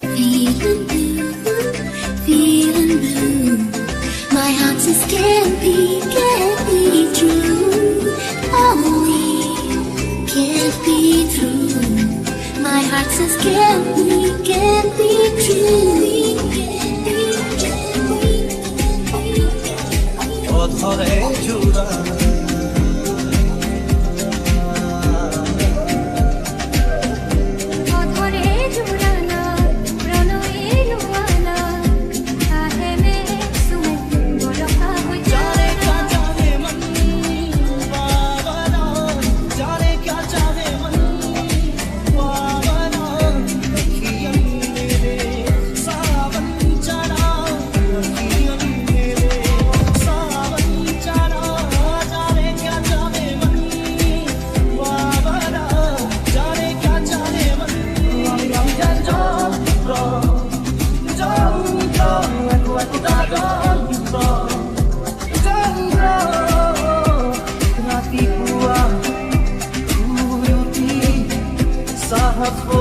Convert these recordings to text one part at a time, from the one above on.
Feeling blue, feeling blue. My heart says can't be true. Oh, we can't be true. My heart says can't be true. অধরে জুড়া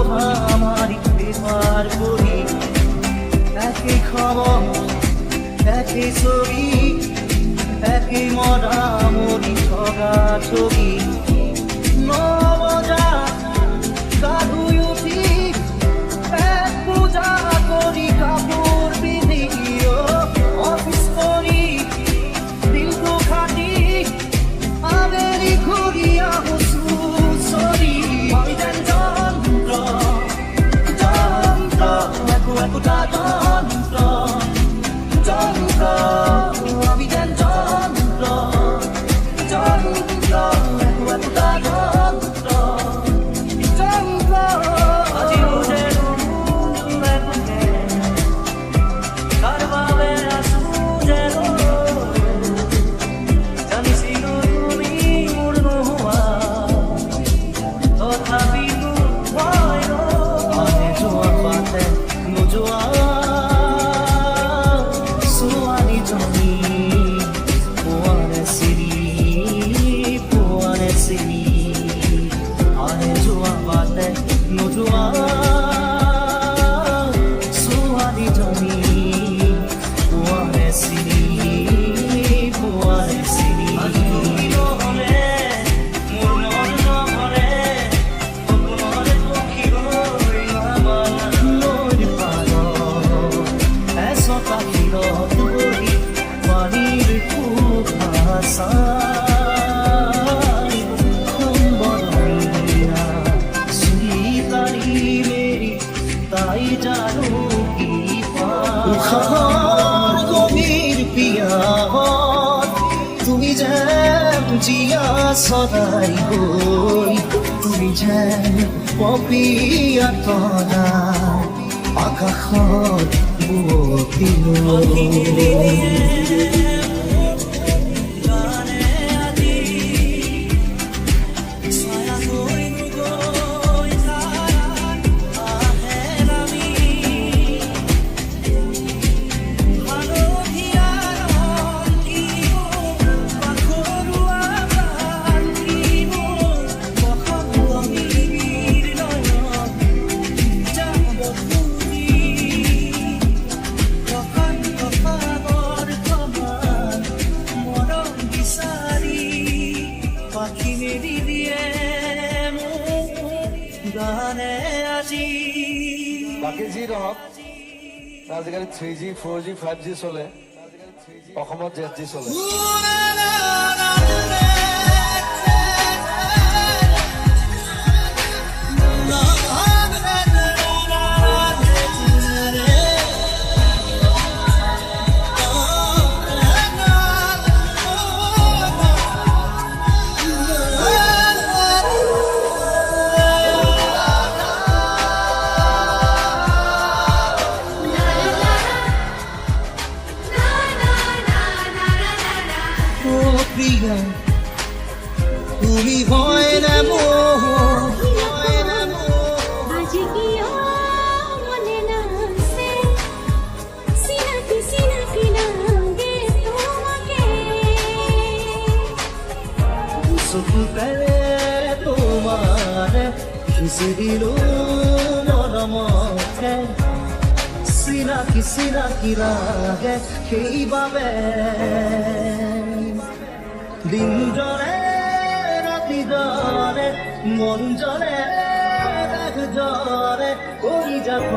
हमारी बीमार बुरी एके खबर एके ছবি एके मरा मरी ठगा ठगी नवजा गाधुई उठी एक पूजा करी कापुर पिंधि অফিস করি দিন তো খাটি আবেলি ঘুরিয়া হসু সরি আমি গভীর পিয়াহত তুমি যেন জিয়া সদাই গৈ তুমি যেন পপিয়া তলা আকাশত বুৱতিলৈ বাকি যি নহওক আজিকালি 3G 4G 5G চলে অসমত 6G চলে তুমি হয় না মোহ তোমার কিসে দিল মরমতে চিনাকি লাগে সেইবাবে দিন জলে ৰাতি জলে মন জলে দেখ জলে কৰি যাব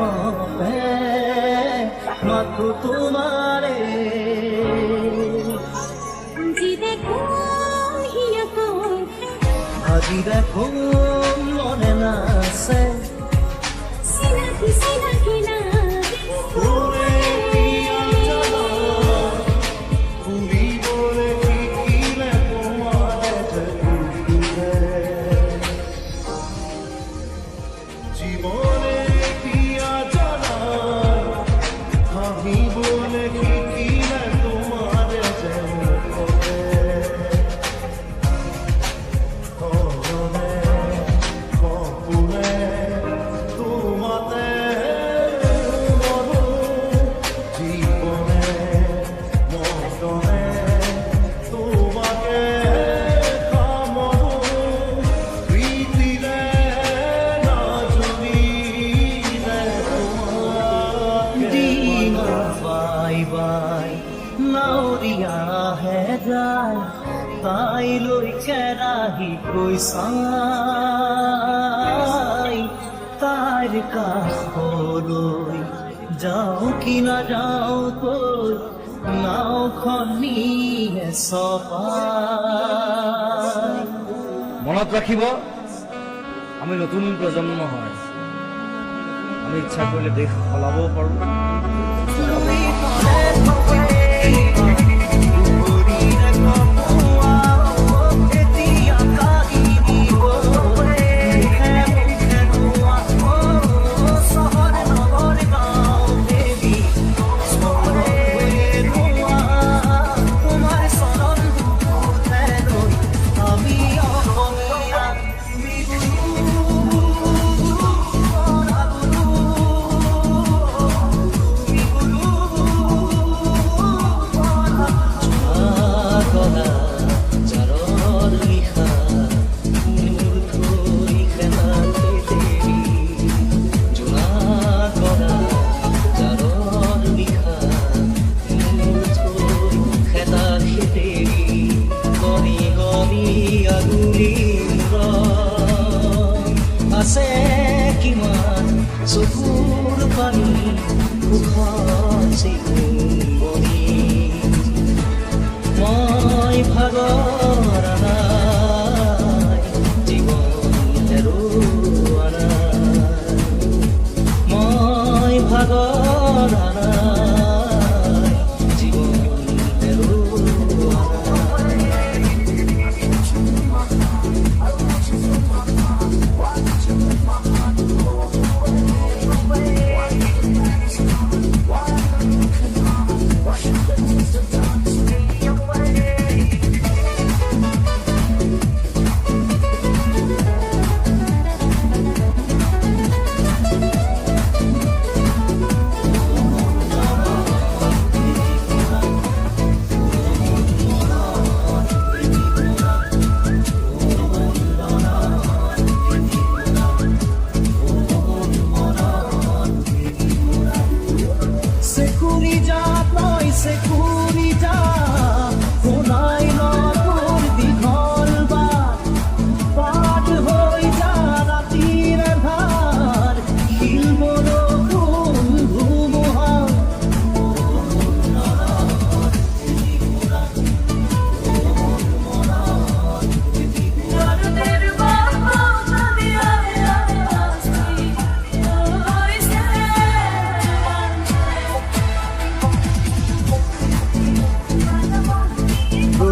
মাথো তোমারে আজি দেখো মনে নাছে চিনাকি লাগে জীবনে পিয়া জানা আমি বলে কি না তোমার কপুরে তোমাতে জীবনে মনে তোমাকে তাই লৈ কেৰাহী কৈ চাই তাইৰ কাষলৈ যাওঁ কি নাযাওঁ কৈ নাওখনিয়ে চপাই মনত ৰাখিব আমি নতুন প্ৰজন্ম হয় আমি ইচ্ছা কৰিলে দেশ সলাবও পাৰোঁ আছে কিমান চকুৰ পানী উখি মই ভাগৰ নাই জীৱন হেৰুৱা নাই মই ভাগৰ নাই জীৱন হেৰুৱা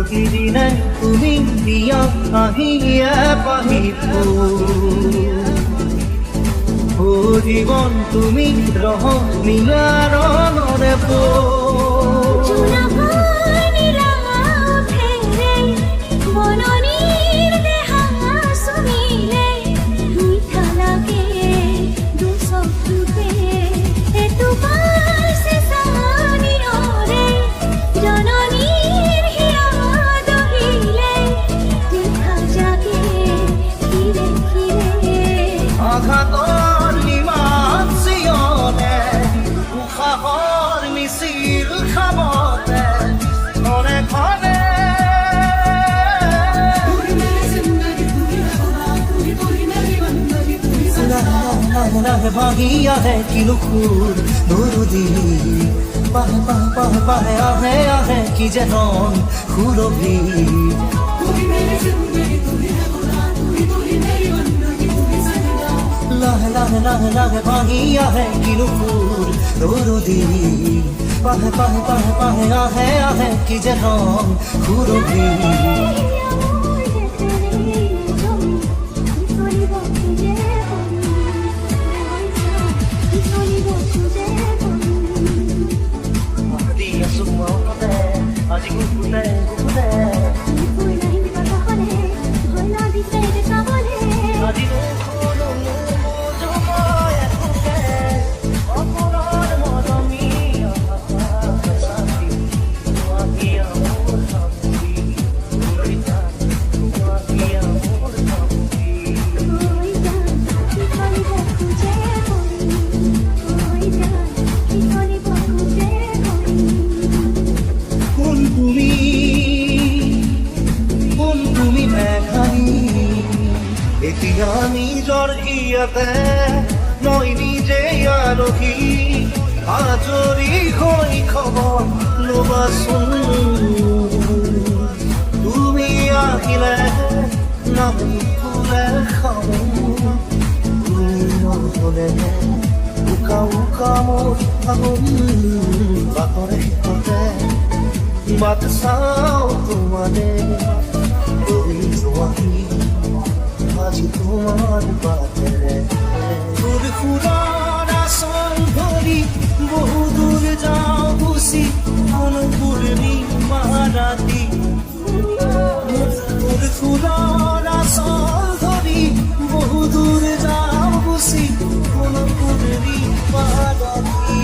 প্ৰতিদিনাই তুমি দিয়া আহিয়ে পাহিবো জীৱন তুমি ৰহ নিগাৰণৰে আঘাতৰ নিমাত চিয়নে উশাহ লাহে ভাঙি আহে কিলুকুৰ দৰদি পাহে পাহে পাহে পাহে আহে আহে কি যে ৰং সুৰভি লাহে লাহে লাহে লাহে ভাঙি আহে কিলুকুৰ দৰদি পাহে পাহে পাহে পাহে আহে আহে কি যে ৰং সুৰভি Dia semua kata, aji kukutai kukutai. Aji kono jomo ya kukutai, oporan modami apa sakti, wahia amor sakti, urita wahia amor sakti. তুমি মেঘানি এতিয়া নিজৰ ইয়াতে মই নিজে আৰহী আজৰি হৈ খবৰ ল'বাচোন তুমি আহিলে নামি ফুলে খাওঁ তুমি নহ'লে উকা উকা মোৰ আগুন বাটৰে শেষতে বাট চাওঁ তোমাৰে আজি তোমার বাতেরে ফুল ফুলার আসন ধরি বহু দূর যাও বুঝি কোন পূর্ণি মারাতি ফুল ফুলার আসন ধরি বহু দূর যাও বুঝি কোন পূর্ণি মারাতি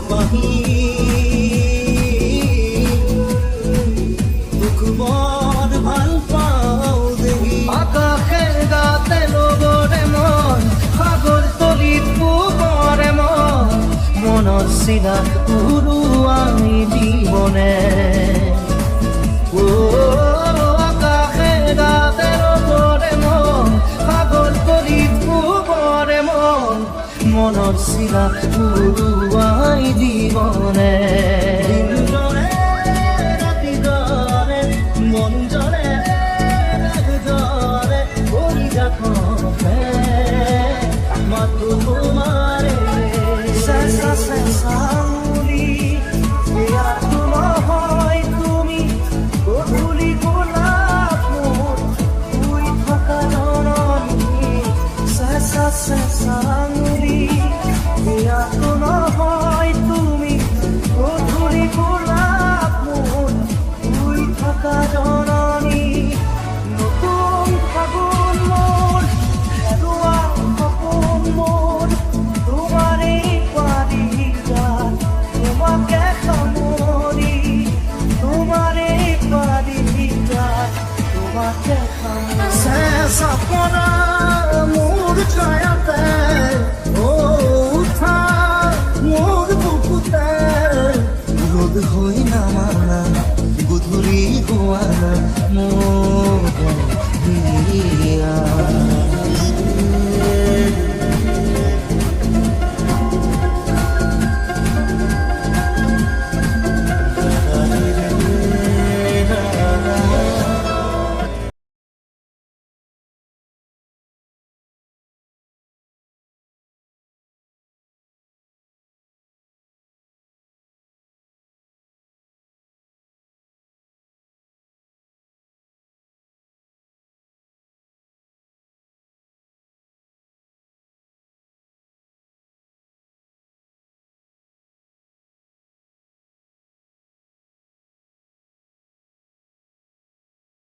পাহি দুঃখমন ভাল পাও দেহি আকাশের গাতে লগরে মন সাগর তলিত পুবরে মন মনৰ চিনা উৰুৱাই দিবনে ও আকাশেৰ গাতে লগৰে মন সাগৰ তলিত পুবৰে মন মনৰ চিনা উৰুৱাই দিবনে মন জলে জলে ওই দেখো মাতু তোমাৰে শেষা শেষাউলি এয়াতো নহয় তুমি গধূলি গোলাপ মোৰ শুই থকা জননী শেষা শেষাউলি এয়াতো